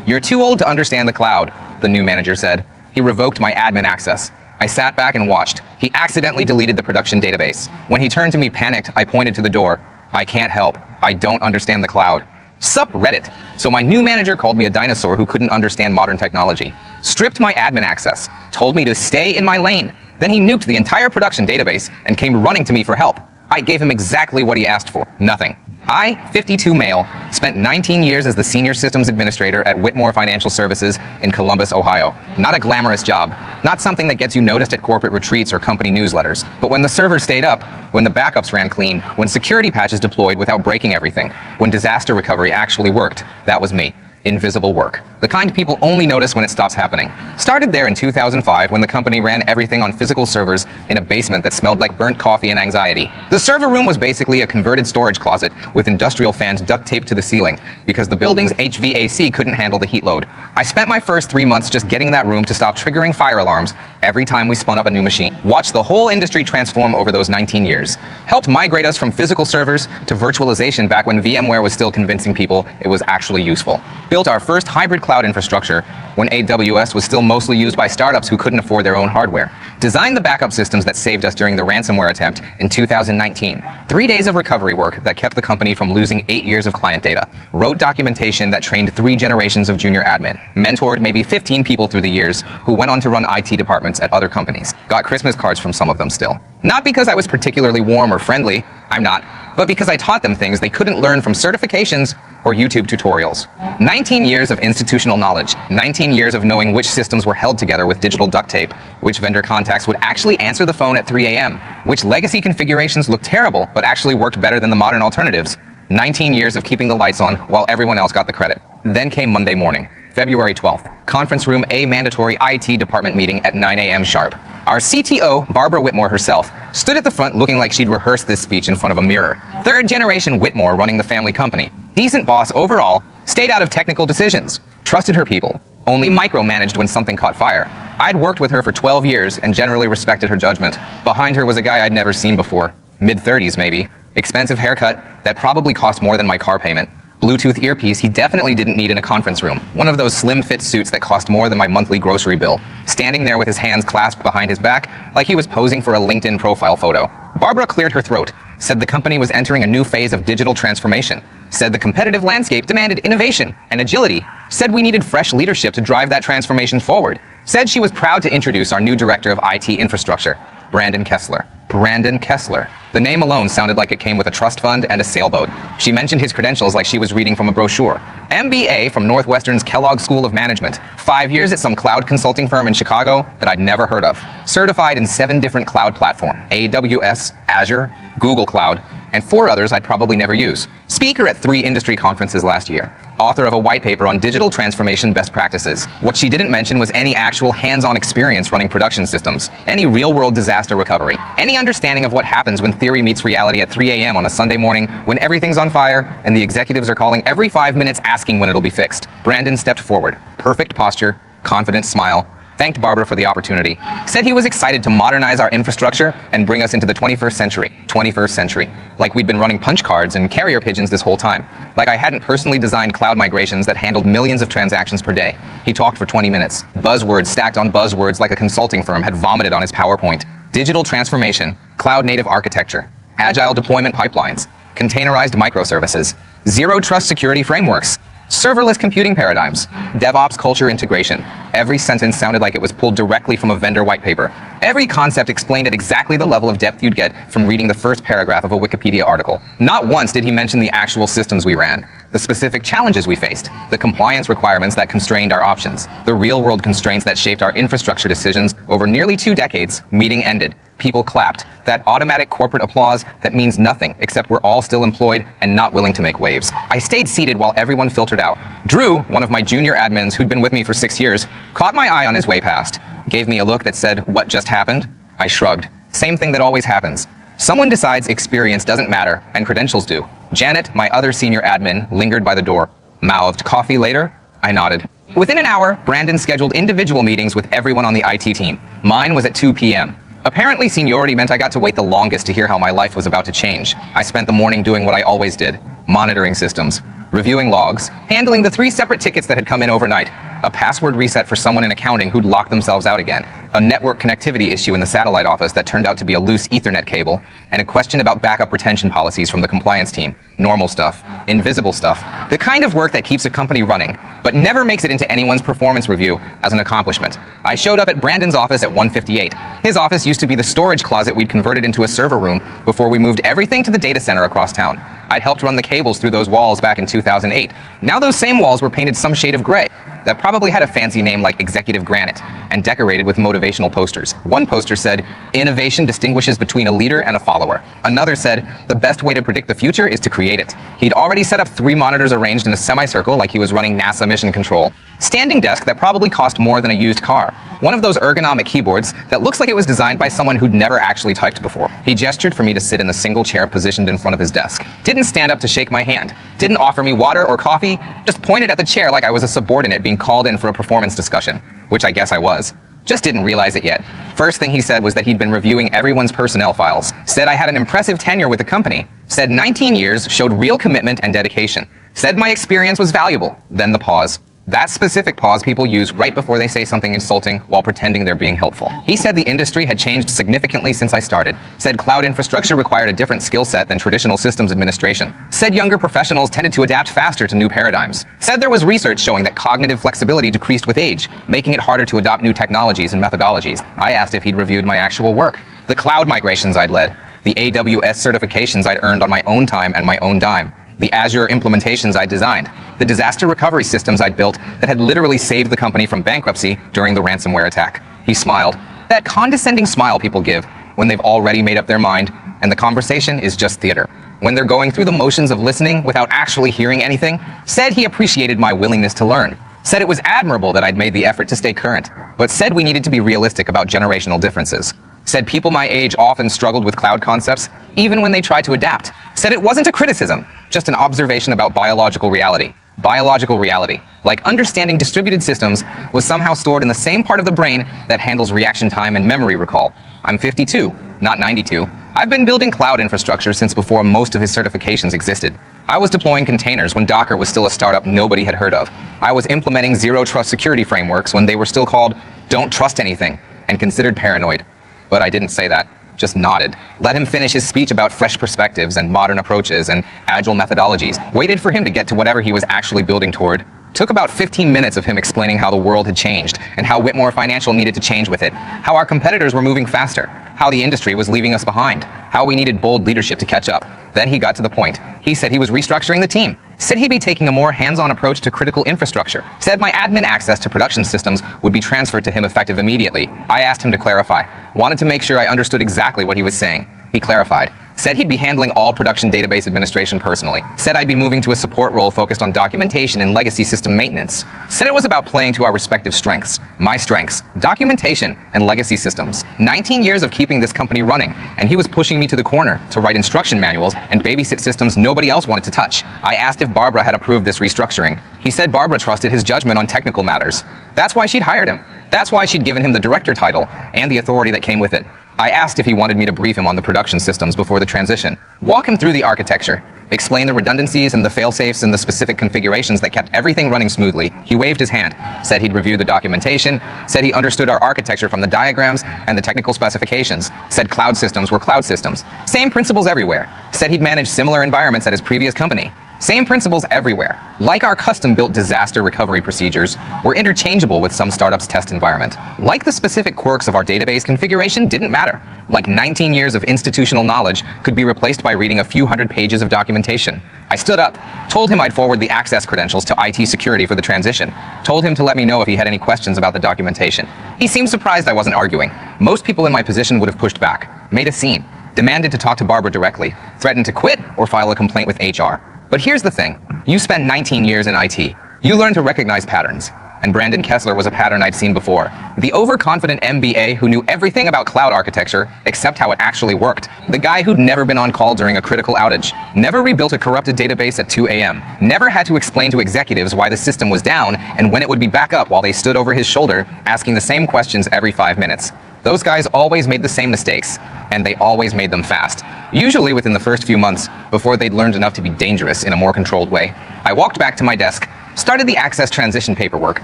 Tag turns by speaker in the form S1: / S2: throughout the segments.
S1: "You're too old to understand the cloud," the new manager said. He revoked my admin access. I sat back and watched. He accidentally deleted the production database. When he turned to me panicked, I pointed to the door. "I can't help. I don't understand the cloud." Sup Reddit. So my new manager called me a dinosaur who couldn't understand modern technology, stripped my admin access, told me to stay in my lane. Then he nuked the entire production database and came running to me for help. I gave him exactly what he asked for. Nothing. I, 52 male, spent 19 years as the senior systems administrator at Whitmore Financial Services in Columbus, Ohio. Not a glamorous job, not something that gets you noticed at corporate retreats or company newsletters. But when the servers stayed up, when the backups ran clean, when security patches deployed without breaking everything, when disaster recovery actually worked, that was me. Invisible work. The kind people only notice when it stops happening. Started there in 2005 when the company ran everything on physical servers in a basement that smelled like burnt coffee and anxiety. The server room was basically a converted storage closet with industrial fans duct taped to the ceiling because the building's HVAC couldn't handle the heat load. I spent my first 3 months just getting that room to stop triggering fire alarms every time we spun up a new machine. Watched the whole industry transform over those 19 years. Helped migrate us from physical servers to virtualization back when VMware was still convincing people it was actually useful. Built our first hybrid cloud infrastructure when AWS was still mostly used by startups who couldn't afford their own hardware. Designed the backup systems that saved us during the ransomware attempt in 2019. 3 days of recovery work that kept the company from losing 8 years of client data. Wrote documentation that trained 3 generations of junior admin. Mentored maybe 15 people through the years who went on to run IT departments at other companies. Got Christmas cards from some of them still. Not because I was particularly warm or friendly, I'm not, but because I taught them things they couldn't learn from certifications or YouTube tutorials. 19 years of institutional knowledge, 19 years of knowing which systems were held together with digital duct tape, which vendor contacts would actually answer the phone at 3 a.m., which legacy configurations looked terrible but actually worked better than the modern alternatives. 19 years of keeping the lights on while everyone else got the credit. Then came Monday morning, February 12th, conference room A mandatory IT department meeting at 9 a.m. sharp. Our CTO, Barbara Whitmore herself, stood at the front looking like she'd rehearsed this speech in front of a mirror. Third generation Whitmore running the family company. Decent boss overall, stayed out of technical decisions, trusted her people, only micromanaged when something caught fire. I'd worked with her for 12 years and generally respected her judgment. Behind her was a guy I'd never seen before. Mid-30s maybe. Expensive haircut that probably cost more than my car payment. Bluetooth earpiece he definitely didn't need in a conference room. One of those slim fit suits that cost more than my monthly grocery bill. Standing there with his hands clasped behind his back like he was posing for a LinkedIn profile photo. Barbara cleared her throat, said the company was entering a new phase of digital transformation, said the competitive landscape demanded innovation and agility, said we needed fresh leadership to drive that transformation forward, said she was proud to introduce our new director of IT infrastructure, Brandon Kessler. Brandon Kessler. The name alone sounded like it came with a trust fund and a sailboat. She mentioned his credentials like she was reading from a brochure. MBA from Northwestern's Kellogg School of Management. 5 years at some cloud consulting firm in Chicago that I'd never heard of. Certified in 7 different cloud platforms. AWS, Azure, Google Cloud, and 4 others I'd probably never use. Speaker at 3 industry conferences last year. Author of a white paper on digital transformation best practices. What she didn't mention was any actual hands-on experience running production systems, any real-world disaster recovery, any understanding of what happens when theory meets reality at 3 a.m. on a Sunday morning when everything's on fire and the executives are calling every 5 minutes asking when it'll be fixed. Brandon stepped forward, perfect posture, confident smile, thanked Barbara for the opportunity, said he was excited to modernize our infrastructure and bring us into the 21st century. 21st century. Like we'd been running punch cards and carrier pigeons this whole time. Like I hadn't personally designed cloud migrations that handled millions of transactions per day. He talked for 20 minutes. Buzzwords stacked on buzzwords like a consulting firm had vomited on his PowerPoint. Digital transformation, cloud-native architecture, agile deployment pipelines, containerized microservices, zero trust security frameworks, serverless computing paradigms, DevOps culture integration. Every sentence sounded like it was pulled directly from a vendor white paper. Every concept explained at exactly the level of depth you'd get from reading the first paragraph of a Wikipedia article. Not once did he mention the actual systems we ran, the specific challenges we faced, the compliance requirements that constrained our options, the real-world constraints that shaped our infrastructure decisions over nearly 2 decades. Meeting ended. People clapped. That automatic corporate applause that means nothing except we're all still employed and not willing to make waves. I stayed seated while everyone filtered out. Drew, one of my junior admins who'd been with me for 6 years, caught my eye on his way past, gave me a look that said, "What just happened?" I shrugged. Same thing that always happens. Someone decides experience doesn't matter and credentials do. Janet, my other senior admin, lingered by the door. Mouthed, "Coffee later?" I nodded. Within an hour, Brandon scheduled individual meetings with everyone on the IT team. Mine was at 2 p.m. Apparently, seniority meant I got to wait the longest to hear how my life was about to change. I spent the morning doing what I always did, monitoring systems. reviewing logs, handling the 3 separate tickets that had come in overnight, a password reset for someone in accounting who'd locked themselves out again, a network connectivity issue in the satellite office that turned out to be a loose Ethernet cable, and a question about backup retention policies from the compliance team. Normal stuff. Invisible stuff. The kind of work that keeps a company running, but never makes it into anyone's performance review as an accomplishment. I showed up at Brandon's office at 1:58. His office used to be the storage closet we'd converted into a server room before we moved everything to the data center across town. I'd helped run the cables through those walls back in 2008. Now those same walls were painted some shade of gray that probably had a fancy name like Executive Granite and decorated with motivational posters. One poster said, "Innovation distinguishes between a leader and a follower." Another said, "The best way to predict the future is to create it." He'd already set up 3 monitors arranged in a semicircle like he was running NASA mission control. Standing desk that probably cost more than a used car. One of those ergonomic keyboards that looks like it was designed by someone who'd never actually typed before. He gestured for me to sit in the single chair positioned in front of his desk. Didn't stand up to shake my hand. Didn't offer me water or coffee. Just pointed at the chair like I was a subordinate being called in for a performance discussion, which I guess I was. Just didn't realize it yet. First thing he said was that he'd been reviewing everyone's personnel files. Said I had an impressive tenure with the company. Said 19 years, showed real commitment and dedication. Said my experience was valuable. Then the pause. That specific pause people use right before they say something insulting while pretending they're being helpful. He said the industry had changed significantly since I started. Said cloud infrastructure required a different skill set than traditional systems administration. Said younger professionals tended to adapt faster to new paradigms. Said there was research showing that cognitive flexibility decreased with age, making it harder to adopt new technologies and methodologies. I asked if he'd reviewed my actual work, the cloud migrations I'd led, the AWS certifications I'd earned on my own time and my own dime, the Azure implementations I designed, the disaster recovery systems I'd built that had literally saved the company from bankruptcy during the ransomware attack. He smiled. That condescending smile people give when they've already made up their mind and the conversation is just theater. When they're going through the motions of listening without actually hearing anything. Said he appreciated my willingness to learn. Said it was admirable that I'd made the effort to stay current, but said we needed to be realistic about generational differences. Said people my age often struggled with cloud concepts, even when they tried to adapt. Said it wasn't a criticism, just an observation about biological reality. Biological reality, like understanding distributed systems, was somehow stored in the same part of the brain that handles reaction time and memory recall. I'm 52, not 92. I've been building cloud infrastructure since before most of his certifications existed. I was deploying containers when Docker was still a startup nobody had heard of. I was implementing zero-trust security frameworks when they were still called "don't trust anything" and considered paranoid. But I didn't say that, just nodded. Let him finish his speech about fresh perspectives and modern approaches and agile methodologies. Waited for him to get to whatever he was actually building toward. Took about 15 minutes of him explaining how the world had changed and how Whitmore Financial needed to change with it, how our competitors were moving faster, how the industry was leaving us behind, how we needed bold leadership to catch up. Then he got to the point. He said he was restructuring the team. Said he'd be taking a more hands-on approach to critical infrastructure. Said my admin access to production systems would be transferred to him effective immediately. I asked him to clarify. Wanted to make sure I understood exactly what he was saying. He clarified. Said he'd be handling all production database administration personally. Said I'd be moving to a support role focused on documentation and legacy system maintenance. Said it was about playing to our respective strengths. My strengths, documentation and legacy systems. 19 years of keeping this company running, and he was pushing me to the corner to write instruction manuals and babysit systems nobody else wanted to touch. I asked if Barbara had approved this restructuring. He said Barbara trusted his judgment on technical matters. That's why she'd hired him. That's why she'd given him the director title and the authority that came with it. I asked if he wanted me to brief him on the production systems before the transition, walk him through the architecture, explain the redundancies and the fail-safes and the specific configurations that kept everything running smoothly. He waved his hand, said he'd reviewed the documentation, said he understood our architecture from the diagrams and the technical specifications, said cloud systems were cloud systems. Same principles everywhere. Said he'd managed similar environments at his previous company. Same principles everywhere. Like our custom-built disaster recovery procedures, were interchangeable with some startup's test environment. Like the specific quirks of our database configuration didn't matter. Like 19 years of institutional knowledge could be replaced by reading a few hundred pages of documentation. I stood up, told him I'd forward the access credentials to IT security for the transition, told him to let me know if he had any questions about the documentation. He seemed surprised I wasn't arguing. Most people in my position would have pushed back, made a scene, demanded to talk to Barbara directly, threatened to quit or file a complaint with HR. But here's the thing. You spent 19 years in IT. You learn to recognize patterns. And Brandon Kessler was a pattern I'd seen before. The overconfident MBA who knew everything about cloud architecture except how it actually worked. The guy who'd never been on call during a critical outage. Never rebuilt a corrupted database at 2 a.m. Never had to explain to executives why the system was down and when it would be back up while they stood over his shoulder asking the same questions every 5 minutes. Those guys always made the same mistakes, and they always made them fast. usually within the first few months, before they'd learned enough to be dangerous in a more controlled way. I walked back to my desk, started the access transition paperwork,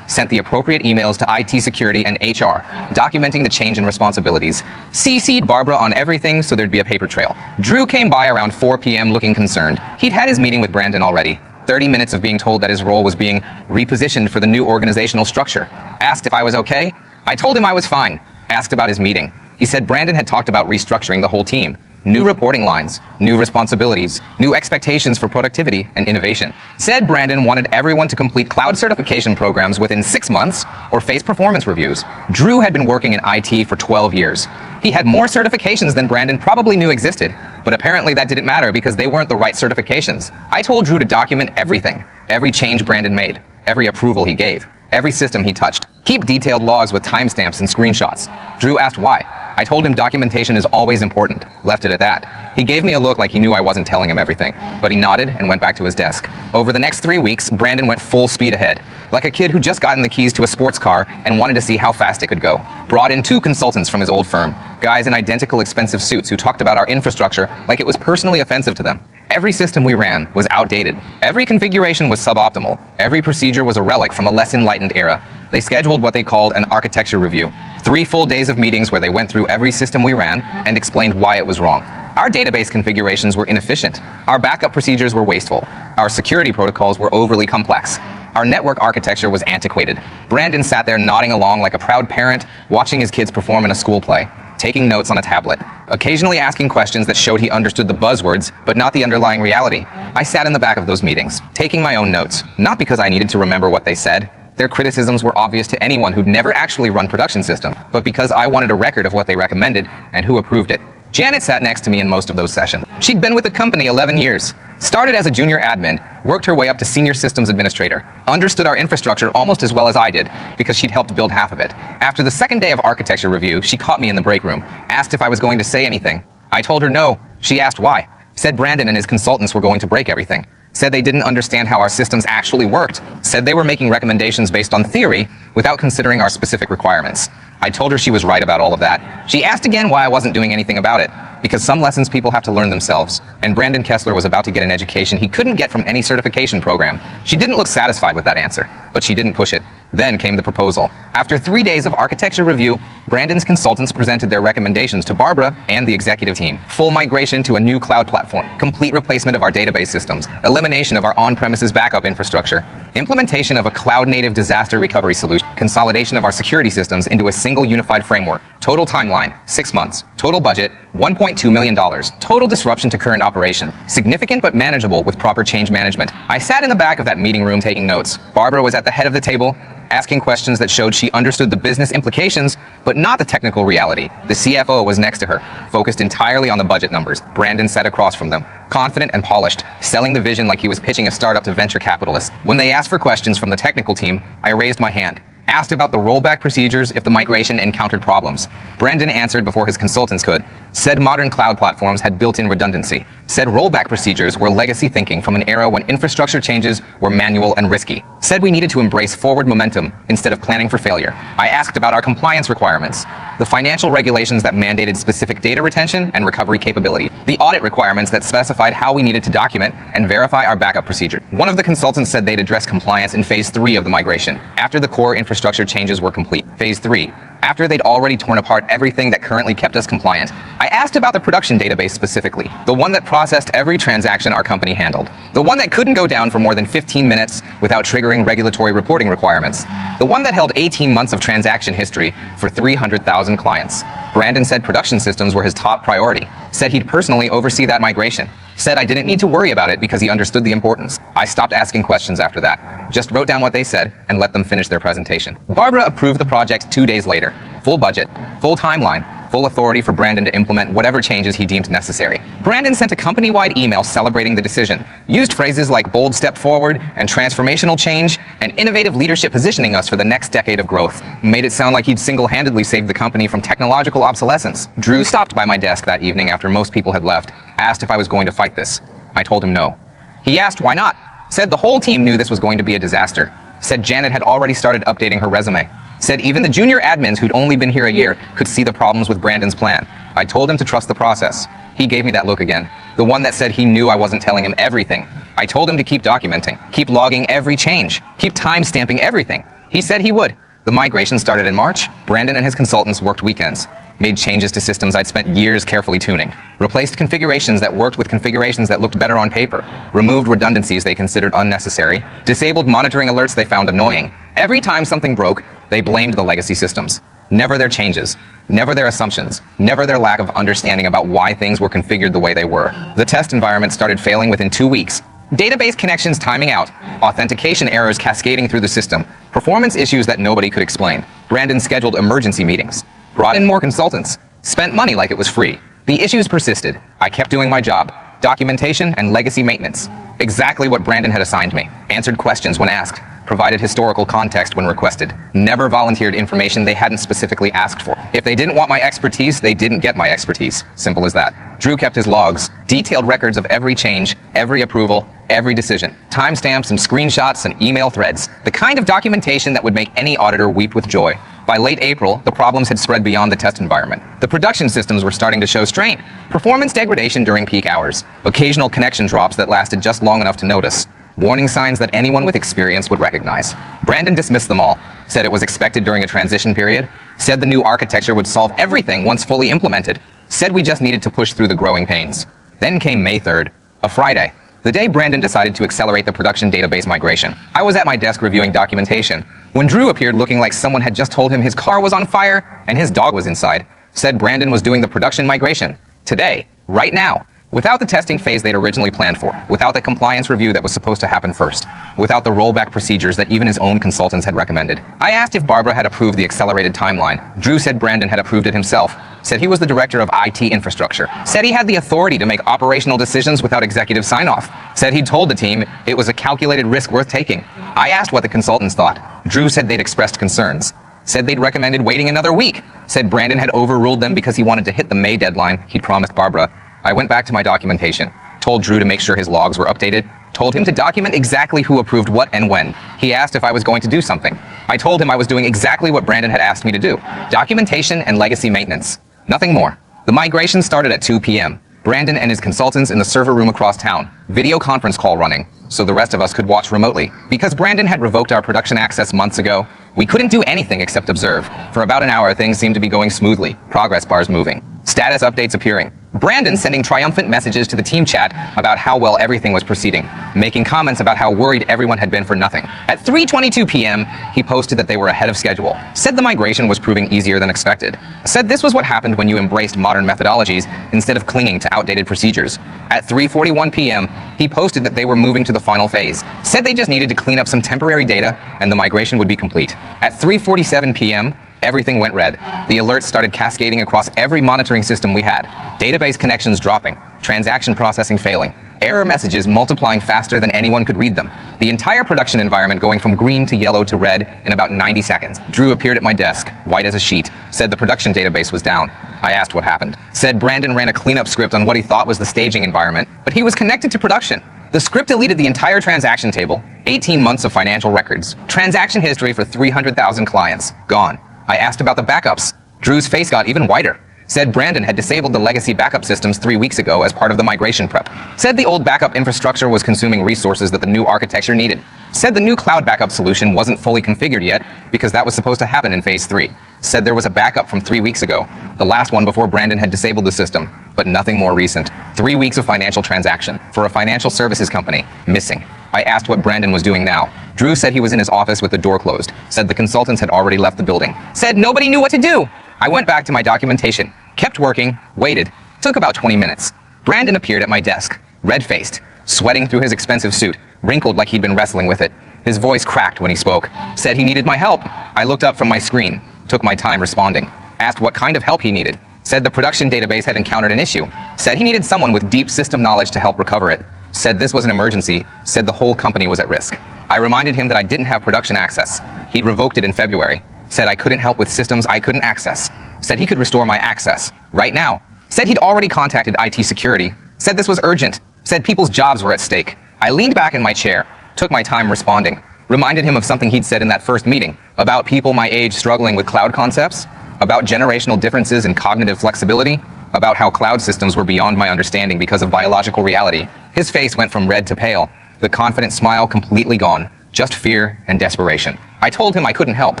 S1: sent the appropriate emails to IT security and HR, documenting the change in responsibilities, CC'd Barbara on everything so there'd be a paper trail. Drew came by around 4 p.m. looking concerned. He'd had his meeting with Brandon already. 30 minutes of being told that his role was being repositioned for the new organizational structure. Asked if I was okay. I told him I was fine. Asked about his meeting. He said Brandon had talked about restructuring the whole team. New reporting lines, new responsibilities, new expectations for productivity and innovation. Said Brandon wanted everyone to complete cloud certification programs within 6 months or face performance reviews. Drew had been working in IT for 12 years. He had more certifications than Brandon probably knew existed, but apparently that didn't matter because they weren't the right certifications. I told Drew to document everything, every change Brandon made, every approval he gave, every system he touched. Keep detailed logs with timestamps and screenshots. Drew asked why. I told him documentation is always important. Left it at that. He gave me a look like he knew I wasn't telling him everything, but he nodded and went back to his desk. Over the next 3 weeks, Brandon went full speed ahead, like a kid who just gotten the keys to a sports car and wanted to see how fast it could go. Brought in 2 consultants from his old firm, guys in identical expensive suits who talked about our infrastructure like it was personally offensive to them. Every system we ran was outdated. Every configuration was suboptimal. Every procedure was a relic from a less enlightened era. They scheduled what they called an architecture review. 3 full days of meetings where they went through every system we ran and explained why it was wrong. Our database configurations were inefficient. Our backup procedures were wasteful. Our security protocols were overly complex. Our network architecture was antiquated. Brandon sat there nodding along like a proud parent, watching his kids perform in a school play, taking notes on a tablet, occasionally asking questions that showed he understood the buzzwords, but not the underlying reality. I sat in the back of those meetings, taking my own notes, not because I needed to remember what they said. Their criticisms were obvious to anyone who'd never actually run production system, but because I wanted a record of what they recommended and who approved it. Janet sat next to me in most of those sessions. She'd been with the company 11 years, started as a junior admin, worked her way up to senior systems administrator, understood our infrastructure almost as well as I did because she'd helped build half of it. After the second day of architecture review, she caught me in the break room, asked if I was going to say anything. I told her no. She asked why. Said Brandon and his consultants were going to break everything. Said they didn't understand how our systems actually worked. Said they were making recommendations based on theory without considering our specific requirements. I told her she was right about all of that. She asked again why I wasn't doing anything about it. Because some lessons people have to learn themselves, and Brandon Kessler was about to get an education he couldn't get from any certification program. She didn't look satisfied with that answer, but she didn't push it. Then came the proposal. After 3 days of architecture review, Brandon's consultants presented their recommendations to Barbara and the executive team. Full migration to a new cloud platform, complete replacement of our database systems, elimination of our on-premises backup infrastructure, implementation of a cloud-native disaster recovery solution, consolidation of our security systems into a single unified framework. Total timeline, 6 months. Total budget, $1.2 million. Total disruption to current operation. Significant but manageable with proper change management. I sat in the back of that meeting room taking notes. Barbara was at the head of the table, asking questions that showed she understood the business implications, but not the technical reality. The CFO was next to her, focused entirely on the budget numbers. Brandon sat across from them, confident and polished, selling the vision like he was pitching a startup to venture capitalists. When they asked for questions from the technical team, I raised my hand. Asked about the rollback procedures if the migration encountered problems. Brandon answered before his consultants could. Said modern cloud platforms had built-in redundancy. Said rollback procedures were legacy thinking from an era when infrastructure changes were manual and risky. Said we needed to embrace forward momentum instead of planning for failure. I asked about our compliance requirements, the financial regulations that mandated specific data retention and recovery capability, the audit requirements that specified how we needed to document and verify our backup procedure. One of the consultants said they'd address compliance in phase 3 of the migration, after the core infrastructure changes were complete. Phase 3. After they'd already torn apart everything that currently kept us compliant. I asked about the production database specifically, the one that processed every transaction our company handled, the one that couldn't go down for more than 15 minutes without triggering regulatory reporting requirements, the one that held 18 months of transaction history for 300,000 clients. Brandon said production systems were his top priority, said he'd personally oversee that migration, said I didn't need to worry about it because he understood the importance. I stopped asking questions after that, just wrote down what they said and let them finish their presentation. Barbara approved the project 2 days later. Full budget, full timeline, full authority for Brandon to implement whatever changes he deemed necessary. Brandon sent a company-wide email celebrating the decision, used phrases like bold step forward and transformational change and innovative leadership positioning us for the next decade of growth. Made it sound like he'd single-handedly saved the company from technological obsolescence. Drew stopped by my desk that evening after most people had left, asked if I was going to fight this. I told him no. He asked why not, said the whole team knew this was going to be a disaster, said Janet had already started updating her resume, said even the junior admins who'd only been here a year could see the problems with Brandon's plan. I told him to trust the process. He gave me that look again. The one that said he knew I wasn't telling him everything. I told him to keep documenting, keep logging every change, keep time-stamping everything. He said he would. The migration started in March. Brandon and his consultants worked weekends, made changes to systems I'd spent years carefully tuning, replaced configurations that worked with configurations that looked better on paper, removed redundancies they considered unnecessary, disabled monitoring alerts they found annoying. Every time something broke, they blamed the legacy systems. Never their changes, never their assumptions, never their lack of understanding about why things were configured the way they were. The test environment started failing within 2 weeks. Database connections timing out, authentication errors cascading through the system, performance issues that nobody could explain. Brandon scheduled emergency meetings, brought in more consultants, spent money like it was free. The issues persisted. I kept doing my job, documentation and legacy maintenance. Exactly what Brandon had assigned me. Answered questions when asked, provided historical context when requested, never volunteered information they hadn't specifically asked for. If they didn't want my expertise, they didn't get my expertise. Simple as that. Drew kept his logs, detailed records of every change, every approval, every decision, timestamps and screenshots and email threads, the kind of documentation that would make any auditor weep with joy. By late April, the problems had spread beyond the test environment. The production systems were starting to show strain, performance degradation during peak hours, occasional connection drops that lasted just long enough to notice, warning signs that anyone with experience would recognize. Brandon dismissed them all, said it was expected during a transition period, said the new architecture would solve everything once fully implemented, said we just needed to push through the growing pains. Then came May 3rd, a Friday, the day Brandon decided to accelerate the production database migration. I was at my desk reviewing documentation when Drew appeared looking like someone had just told him his car was on fire and his dog was inside. Said Brandon was doing the production migration. Today, right now. Without the testing phase they'd originally planned for, without the compliance review that was supposed to happen first, without the rollback procedures that even his own consultants had recommended. I asked if Barbara had approved the accelerated timeline. Drew said Brandon had approved it himself, said he was the director of IT infrastructure, said he had the authority to make operational decisions without executive sign-off, said he'd told the team it was a calculated risk worth taking. I asked what the consultants thought. Drew said they'd expressed concerns, said they'd recommended waiting another week, said Brandon had overruled them because he wanted to hit the May deadline he'd promised Barbara. I went back to my documentation, told Drew to make sure his logs were updated, told him to document exactly who approved what and when. He asked if I was going to do something. I told him I was doing exactly what Brandon had asked me to do. Documentation and legacy maintenance. Nothing more. The migration started at 2 p.m. Brandon and his consultants in the server room across town. Video conference call running, so the rest of us could watch remotely. Because Brandon had revoked our production access months ago, we couldn't do anything except observe. For about an hour, things seemed to be going smoothly. Progress bars moving. Status updates appearing. Brandon sending triumphant messages to the team chat about how well everything was proceeding, making comments about how worried everyone had been for nothing. At 3:22 p.m., he posted that they were ahead of schedule, said the migration was proving easier than expected, said this was what happened when you embraced modern methodologies instead of clinging to outdated procedures. At 3:41 p.m., he posted that they were moving to the final phase, said they just needed to clean up some temporary data and the migration would be complete. At 3:47 p.m., everything went red. The alerts started cascading across every monitoring system we had. Database connections dropping, transaction processing failing, error messages multiplying faster than anyone could read them. The entire production environment going from green to yellow to red in about 90 seconds. Drew appeared at my desk, white as a sheet, said the production database was down. I asked what happened. Said Brandon ran a cleanup script on what he thought was the staging environment, but he was connected to production. The script deleted the entire transaction table, 18 months of financial records, transaction history for 300,000 clients, gone. I asked about the backups. Drew's face got even whiter. Said Brandon had disabled the legacy backup systems 3 weeks ago as part of the migration prep. Said the old backup infrastructure was consuming resources that the new architecture needed. Said the new cloud backup solution wasn't fully configured yet because that was supposed to happen in phase 3. Said there was a backup from 3 weeks ago, the last one before Brandon had disabled the system, but nothing more recent. 3 weeks of financial transaction for a financial services company, missing. I asked what Brandon was doing now. Drew said he was in his office with the door closed, said the consultants had already left the building, said nobody knew what to do. I went back to my documentation, kept working, waited. Took about 20 minutes. Brandon appeared at my desk, red-faced, sweating through his expensive suit, wrinkled like he'd been wrestling with it. His voice cracked when he spoke, said he needed my help. I looked up from my screen, took my time responding, asked what kind of help he needed, said the production database had encountered an issue, said he needed someone with deep system knowledge to help recover it, said this was an emergency, said the whole company was at risk. I reminded him that I didn't have production access. He'd revoked it in February, said I couldn't help with systems I couldn't access, said he could restore my access, right now, said he'd already contacted IT security, said this was urgent, said people's jobs were at stake. I leaned back in my chair, took my time responding, reminded him of something he'd said in that first meeting, about people my age struggling with cloud concepts, about generational differences in cognitive flexibility, about how cloud systems were beyond my understanding because of biological reality. His face went from red to pale, the confident smile completely gone, just fear and desperation. I told him I couldn't help,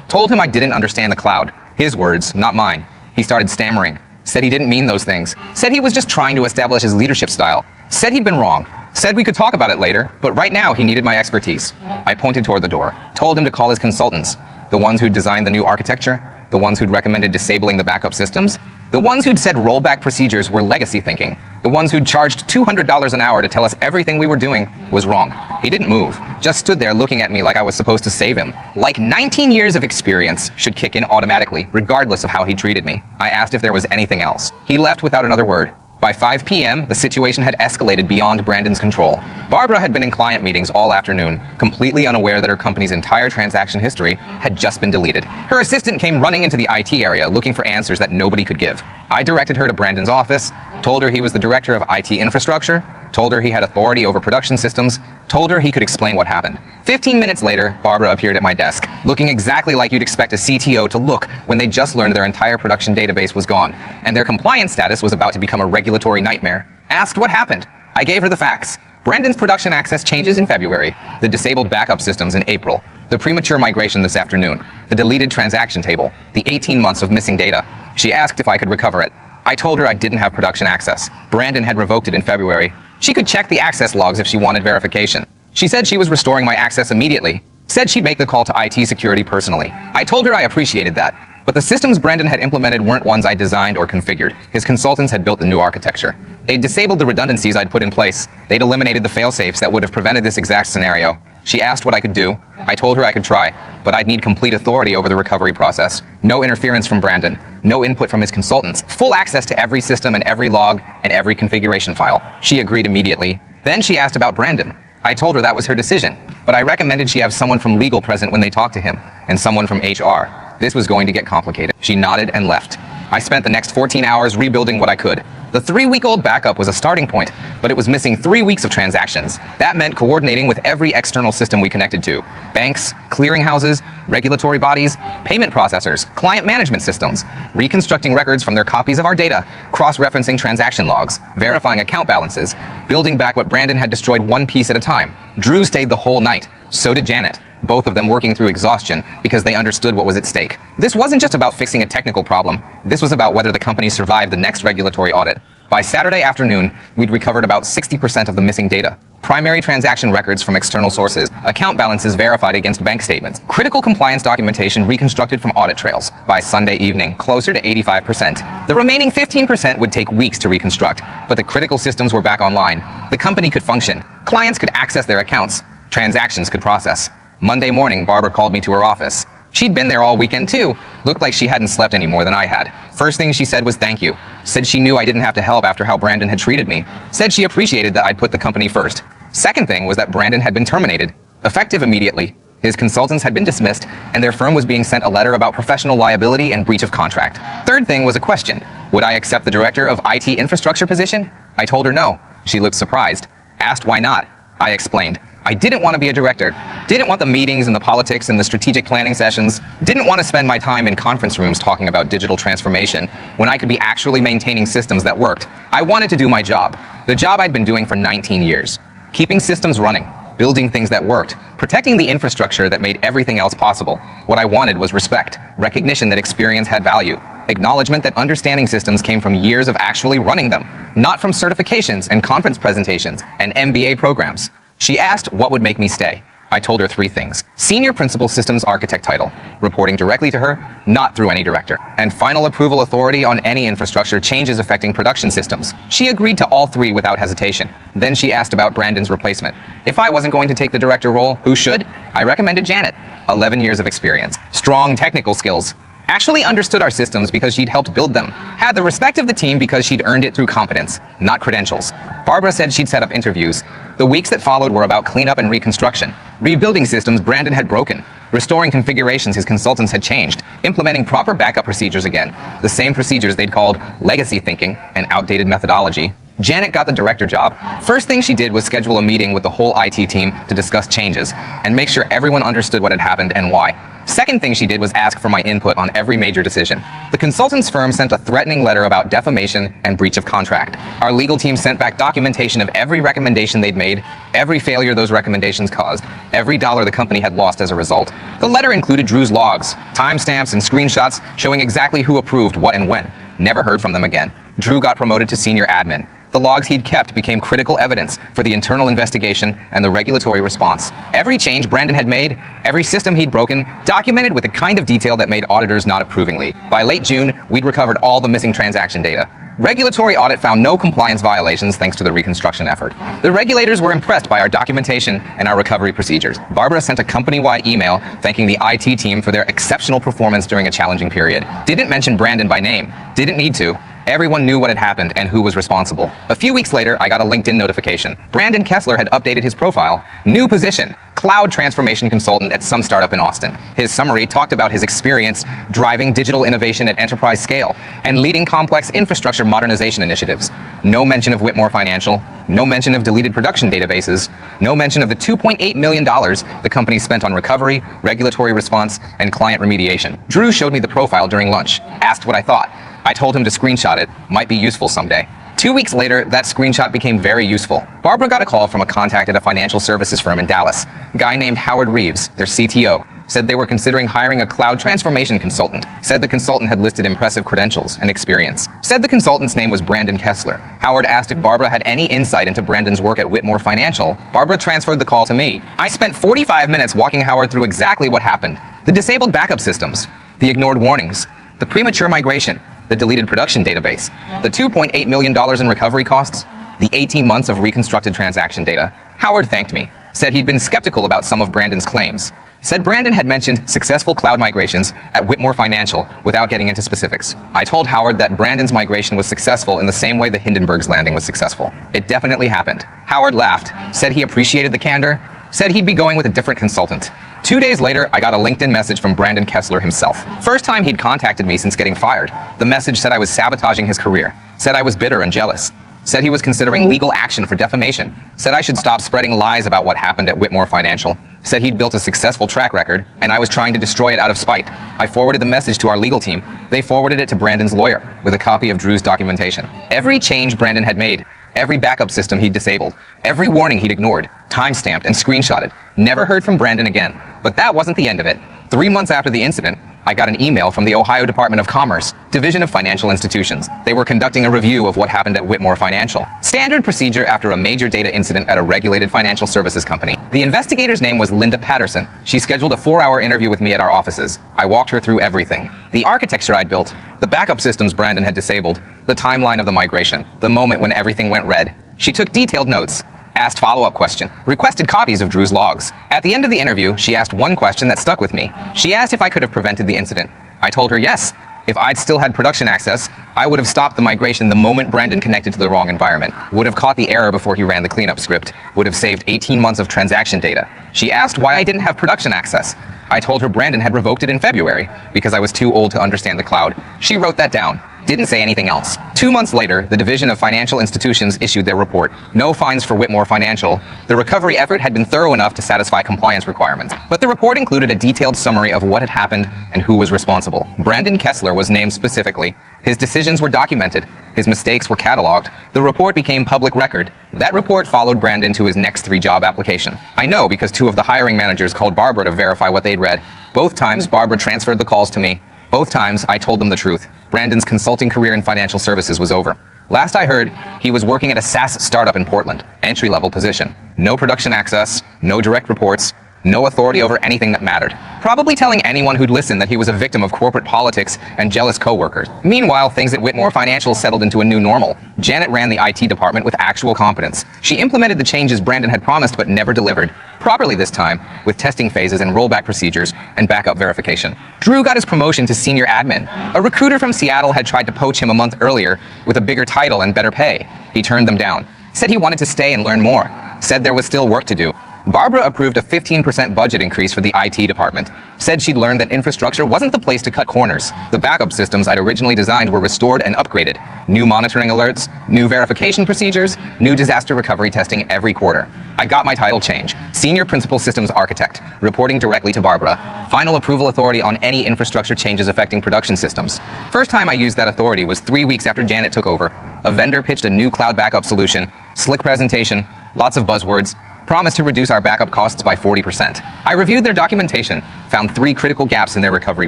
S1: told him I didn't understand the cloud. His words, not mine. He started stammering, said he didn't mean those things, said he was just trying to establish his leadership style, said he'd been wrong, said we could talk about it later, but right now he needed my expertise. I pointed toward the door, told him to call his consultants, the ones who'd designed the new architecture, the ones who'd recommended disabling the backup systems, the ones who'd said rollback procedures were legacy thinking, the ones who'd charged $200 an hour to tell us everything we were doing was wrong. He didn't move, just stood there looking at me like I was supposed to save him. Like 19 years of experience should kick in automatically, regardless of how he treated me. I asked if there was anything else. He left without another word. By 5 p.m., the situation had escalated beyond Brandon's control. Barbara had been in client meetings all afternoon, completely unaware that her company's entire transaction history had just been deleted. Her assistant came running into the IT area looking for answers that nobody could give. I directed her to Brandon's office, told her he was the director of IT infrastructure, told her he had authority over production systems, told her he could explain what happened. 15 minutes later, Barbara appeared at my desk, looking exactly like you'd expect a CTO to look when they just learned their entire production database was gone, and their compliance status was about to become a regulatory nightmare. Asked what happened. I gave her the facts. Brandon's production access changes in February, the disabled backup systems in April, the premature migration this afternoon, the deleted transaction table, the 18 months of missing data. She asked if I could recover it. I told her I didn't have production access. Brandon had revoked it in February. She could check the access logs if she wanted verification. She said she was restoring my access immediately. Said she'd make the call to IT security personally. I told her I appreciated that. But the systems Brandon had implemented weren't ones I designed or configured. His consultants had built the new architecture. They'd disabled the redundancies I'd put in place. They'd eliminated the fail-safes that would have prevented this exact scenario. She asked what I could do. I told her I could try, but I'd need complete authority over the recovery process. No interference from Brandon. No input from his consultants. Full access to every system and every log and every configuration file. She agreed immediately. Then she asked about Brandon. I told her that was her decision, but I recommended she have someone from legal present when they talked to him, and someone from HR. This was going to get complicated. She nodded and left. I spent the next 14 hours rebuilding what I could. The 3-week-old backup was a starting point, but it was missing 3 weeks of transactions. That meant coordinating with every external system we connected to. Banks, clearinghouses, regulatory bodies, payment processors, client management systems, reconstructing records from their copies of our data, cross-referencing transaction logs, verifying account balances, building back what Brandon had destroyed one piece at a time. Drew stayed the whole night. So did Janet. Both of them working through exhaustion because they understood what was at stake. This wasn't just about fixing a technical problem. This was about whether the company survived the next regulatory audit. By Saturday afternoon, we'd recovered about 60% of the missing data. Primary transaction records from external sources, account balances verified against bank statements, critical compliance documentation reconstructed from audit trails. By Sunday evening, closer to 85%. The remaining 15% would take weeks to reconstruct, but the critical systems were back online. The company could function. Clients could access their accounts. Transactions could process. Monday morning, Barbara called me to her office. She'd been there all weekend too. Looked like she hadn't slept any more than I had. First thing she said was thank you. Said she knew I didn't have to help after how Brandon had treated me. Said she appreciated that I'd put the company first. Second thing was that Brandon had been terminated. Effective immediately. His consultants had been dismissed, and their firm was being sent a letter about professional liability and breach of contract. Third thing was a question. Would I accept the director of IT infrastructure position? I told her no. She looked surprised. Asked why not. I explained. I didn't want to be a director. Didn't want the meetings and the politics and the strategic planning sessions. Didn't want to spend my time in conference rooms talking about digital transformation when I could be actually maintaining systems that worked. I wanted to do my job. The job I'd been doing for 19 years. Keeping systems running. Building things that worked. Protecting the infrastructure that made everything else possible. What I wanted was respect. Recognition that experience had value. Acknowledgement that understanding systems came from years of actually running them. Not from certifications and conference presentations and MBA programs. She asked what would make me stay. I told her 3 things. Senior Principal Systems Architect title, reporting directly to her, not through any director, and final approval authority on any infrastructure changes affecting production systems. She agreed to all 3 without hesitation. Then she asked about Brandon's replacement. If I wasn't going to take the director role, who should? I recommended Janet. 11 years of experience, strong technical skills, actually understood our systems because she'd helped build them, had the respect of the team because she'd earned it through competence, not credentials. Barbara said she'd set up interviews. The weeks that followed were about cleanup and reconstruction, rebuilding systems Brandon had broken, restoring configurations his consultants had changed, implementing proper backup procedures again, the same procedures they'd called legacy thinking and outdated methodology. Janet got the director job. First thing she did was schedule a meeting with the whole IT team to discuss changes and make sure everyone understood what had happened and why. Second thing she did was ask for my input on every major decision. The consultant's firm sent a threatening letter about defamation and breach of contract. Our legal team sent back documentation of every recommendation they'd made, every failure those recommendations caused, every dollar the company had lost as a result. The letter included Drew's logs, timestamps, and screenshots showing exactly who approved what and when. Never heard from them again. Drew got promoted to senior admin. The logs he'd kept became critical evidence for the internal investigation and the regulatory response. Every change Brandon had made, every system he'd broken, documented with the kind of detail that made auditors nod approvingly. By late June, we'd recovered all the missing transaction data. Regulatory audit found no compliance violations thanks to the reconstruction effort. The regulators were impressed by our documentation and our recovery procedures. Barbara sent a company-wide email thanking the IT team for their exceptional performance during a challenging period. Didn't mention Brandon by name. Didn't need to. Everyone knew what had happened and who was responsible. A few weeks later, I got a LinkedIn notification. Brandon Kessler had updated his profile. New position, cloud transformation consultant at some startup in Austin. His summary talked about his experience driving digital innovation at enterprise scale and leading complex infrastructure modernization initiatives. No mention of Whitmore Financial, no mention of deleted production databases, no mention of the $2.8 million the company spent on recovery, regulatory response, and client remediation. Drew showed me the profile during lunch, asked what I thought. I told him to screenshot it, might be useful someday. 2 weeks later, that screenshot became very useful. Barbara got a call from a contact at a financial services firm in Dallas. A guy named Howard Reeves, their CTO, said they were considering hiring a cloud transformation consultant. Said the consultant had listed impressive credentials and experience. Said the consultant's name was Brandon Kessler. Howard asked if Barbara had any insight into Brandon's work at Whitmore Financial. Barbara transferred the call to me. I spent 45 minutes walking Howard through exactly what happened. The disabled backup systems, the ignored warnings, the premature migration, the deleted production database, the $2.8 million in recovery costs, the 18 months of reconstructed transaction data. Howard thanked me, said he'd been skeptical about some of Brandon's claims, said Brandon had mentioned successful cloud migrations at Whitmore Financial without getting into specifics. I told Howard that Brandon's migration was successful in the same way the Hindenburg's landing was successful. It definitely happened. Howard laughed, said he appreciated the candor, said he'd be going with a different consultant. 2 days later, I got a LinkedIn message from Brandon Kessler himself. First time he'd contacted me since getting fired. The message said I was sabotaging his career, said I was bitter and jealous, said he was considering legal action for defamation, said I should stop spreading lies about what happened at Whitmore Financial, said he'd built a successful track record, and I was trying to destroy it out of spite. I forwarded the message to our legal team. They forwarded it to Brandon's lawyer with a copy of Drew's documentation. Every change Brandon had made, every backup system he'd disabled, every warning he'd ignored, timestamped and screenshotted. Never heard from Brandon again. But that wasn't the end of it. 3 months after the incident, I got an email from the Ohio Department of Commerce, Division of Financial Institutions. They were conducting a review of what happened at Whitmore Financial. Standard procedure after a major data incident at a regulated financial services company. The investigator's name was Linda Patterson. She scheduled a 4-hour interview with me at our offices. I walked her through everything. The architecture I'd built, the backup systems Brandon had disabled, the timeline of the migration, the moment when everything went red. She took detailed notes, asked follow-up questions, requested copies of Drew's logs. At the end of the interview, she asked one question that stuck with me. She asked if I could have prevented the incident. I told her yes. If I'd still had production access, I would have stopped the migration the moment Brandon connected to the wrong environment, would have caught the error before he ran the cleanup script, would have saved 18 months of transaction data. She asked why I didn't have production access. I told her Brandon had revoked it in February because I was too old to understand the cloud. She wrote that down. Didn't say anything else. 2 months later, the Division of Financial Institutions issued their report. No fines for Whitmore Financial. The recovery effort had been thorough enough to satisfy compliance requirements. But the report included a detailed summary of what had happened and who was responsible. Brandon Kessler was named specifically. His decisions were documented. His mistakes were cataloged. The report became public record. That report followed Brandon to his next 3 job application. I know because 2 of the hiring managers called Barbara to verify what they'd read. Both times, Barbara transferred the calls to me. Both times, I told them the truth. Brandon's consulting career in financial services was over. Last I heard, he was working at a SaaS startup in Portland, entry-level position. No production access, no direct reports, no authority over anything that mattered. Probably telling anyone who'd listen that he was a victim of corporate politics and jealous coworkers. Meanwhile, things at Whitmore Financial settled into a new normal. Janet ran the IT department with actual competence. She implemented the changes Brandon had promised but never delivered. Properly this time, with testing phases and rollback procedures and backup verification. Drew got his promotion to senior admin. A recruiter from Seattle had tried to poach him a month earlier with a bigger title and better pay. He turned them down. Said he wanted to stay and learn more. Said there was still work to do. Barbara approved a 15% budget increase for the IT department. Said she'd learned that infrastructure wasn't the place to cut corners. The backup systems I'd originally designed were restored and upgraded. New monitoring alerts, new verification procedures, new disaster recovery testing every quarter. I got my title change, Senior Principal Systems Architect, reporting directly to Barbara. Final approval authority on any infrastructure changes affecting production systems. First time I used that authority was 3 weeks after Janet took over. A vendor pitched a new cloud backup solution, slick presentation, lots of buzzwords, promised to reduce our backup costs by 40%. I reviewed their documentation, found 3 critical gaps in their recovery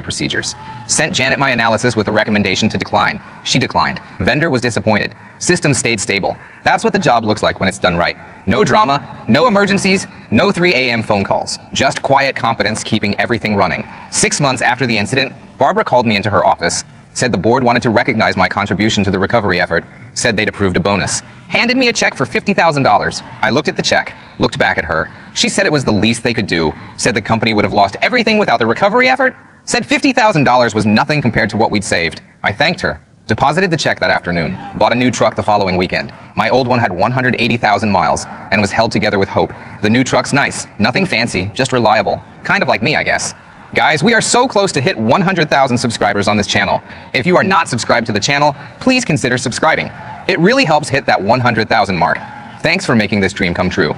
S1: procedures. Sent Janet my analysis with a recommendation to decline. She declined. Vendor was disappointed. System stayed stable. That's what the job looks like when it's done right. No drama, no emergencies, no 3 a.m. phone calls. Just quiet competence keeping everything running. 6 months after the incident, Barbara called me into her office, said the board wanted to recognize my contribution to the recovery effort, said they'd approved a bonus. Handed me a check for $50,000. I looked at the check, looked back at her. She said it was the least they could do, said the company would have lost everything without the recovery effort, said $50,000 was nothing compared to what we'd saved. I thanked her, deposited the check that afternoon, bought a new truck the following weekend. My old one had 180,000 miles and was held together with hope. The new truck's nice, nothing fancy, just reliable. Kind of like me, I guess. Guys, we are so close to hit 100,000 subscribers on this channel. If you are not subscribed to the channel, please consider subscribing. It really helps hit that 100,000 mark. Thanks for making this dream come true.